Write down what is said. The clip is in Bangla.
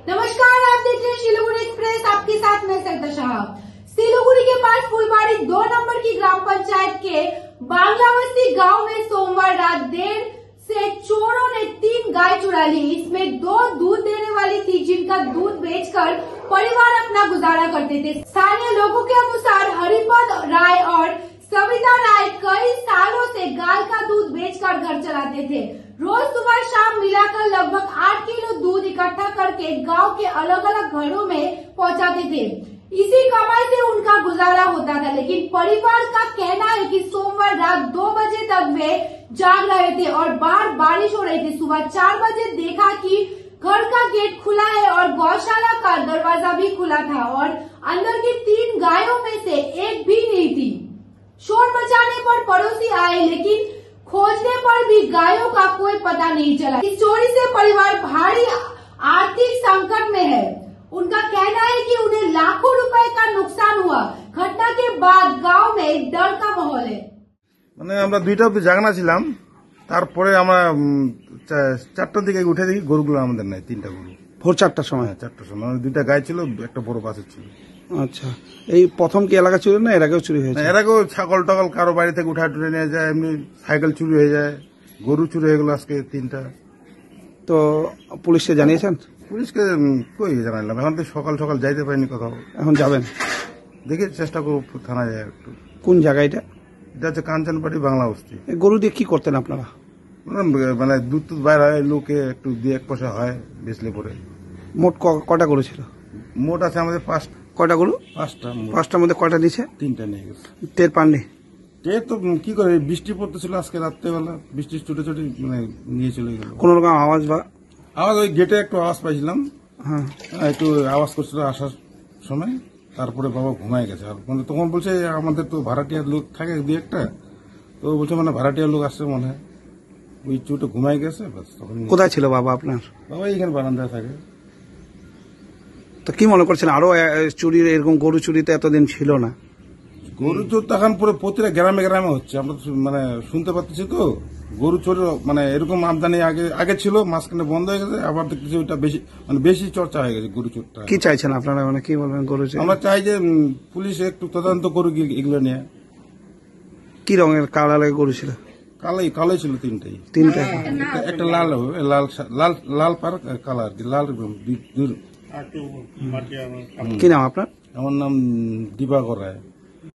नमस्कार, आप देख रहे हैं सिलीगुड़ी एक्सप्रेस। आपके साथ मैं सरिता शाह। सिलीगुड़ी के पास फुलबाड़ी 2 नंबर की ग्राम पंचायत के बांग्लावस्ती गांव में सोमवार रात देर से चोरों ने 3 गाय चुरा ली। इसमें 2 दूध देने वाली थी, जिनका दूध बेचकर परिवार अपना गुजारा करते थे। स्थानीय लोगों के अनुसार हरिपद राय और सविता राय कई सालों से गाय का दूध बेचकर घर चलाते थे। रोज सुबह शाम मिलाकर लगभग 8 किलो दूध इकट्ठा करके गांव के अलग अलग घरों में पहुंचाते थे। इसी कमाई से उनका गुजारा होता था, लेकिन परिवार का कहना है कि सोमवार रात 2 बजे तक वे जाग रहे थे और बाहर बारिश हो रही थी। सुबह 4 बजे देखा कि घर का गेट खुला है और गौशाला का दरवाजा भी खुला था और अंदर की 3 गायों में से एक भी नहीं थी। शोर मचाने पर पड़ोसी आए, लेकिन खोजने पर भी गायों का कोई पता नहीं चला। इस चोरी से परिवार भारी आर्थिक संकट में है। उनका कहना है कि उन्हें लाखों रुपए का नुकसान हुआ। घटना के बाद गांव में डर का माहौल है। মানে আমরা 2টা অবধি জাগনা ছিলাম, তারপরে আমরা 4টার দিকে উঠে দেখি গরুগুলো আমাদের নাই, 3টা গরু। ভোর 4টার সময়? 4টার সময় 2টা গাই ছিল, একটা বড় বাছুর ছিল। আচ্ছা, এই প্রথম কি এলাকা চুরি না এর আগেও চুরি হয়েছে? এর আগেও ছাগল টাগল কারো বাড়ি থেকে উঠা টুটে নিয়ে যায়, এমনি সাইকেল চুরি হয়ে যায়, গরু চুরি হয়ে গেল আজকে 3টা। তো পুলিশকে জানিয়েছেন? পুলিশকে কই জানাইলাম, এখন তো সকাল সকাল যাইতে পারিনি কোথাও। এখন যাবেন? দেখি চেষ্টা করবো থানায় যায় একটু। কোন জায়গা এটা? এটা হচ্ছে কাঞ্চনপাড়ি বাংলাবস্তি। এই গরু দিয়ে কি করতেন আপনারা? মানে দুধ টুধ বাইর হয়, লোকে একটু 2-1 পয়সা হয় বেচলে পরে। মোট কটা গরু ছিল? মোট আছে আমাদের 5। কয়টা গরু? 5টা। 5টার মধ্যে কয়টা নিয়েছে? 3টা নিয়ে গেছে। টের পাননি? তো কি করে, বৃষ্টি পড়তেছিল আজকে রাত্রেবেলা, বৃষ্টি ছুটে ছুটে মানে নিয়ে চলে গেল। কোন রকম আওয়াজ বা? আওয়াজ ওই গেটে একটু আওয়াজ পাইছিলাম, হ্যাঁ একটু আওয়াজ করছিল আসার সময়। তারপরে বাবা ঘুমায় গেছে। আর মানে তখন বলছে আমাদের তো ভাড়াটিয়ার লোক থাকে 2-1টা, তো বলছে মানে ভাড়াটিয়ার লোক আসছে মনে হয়, ওই চুটে ঘুমায় গেছে। তখন কোথায় ছিল বাবা আপনার? বাবা এখানে বারান্দায় থাকে। তো কি মনে করছেন আরো চুরির এরকম গরু চুরিতে এতদিন ছিল না? গরু চোর তো এখন পুরো প্রতিটা গ্রামে গ্রামে হচ্ছে, আমরা তো মানে শুনতে পাচ্ছি। তো গরু চোর মানে এরকম আমদানি আগে ছিল, মাঝখানে বন্ধ হয়ে গেছে, আবার দেখতেছি ওইটা বেশি চর্চা হয়ে গেছে গরু চোরটা। কি চাইছেন আপনারা, মানে কি বলবেন গরু চুরি? আমরা চাই যে পুলিশ একটু তদন্ত করুক এগুলো নিয়ে। কি রঙের কালা লাগে গরু ছিল? কালোই ছিল 3টাই। 3টা? একটা লাল লাল পার কালা আর কি, লাল। কি নাম আপনার? আমার নাম দিবাকর রায়।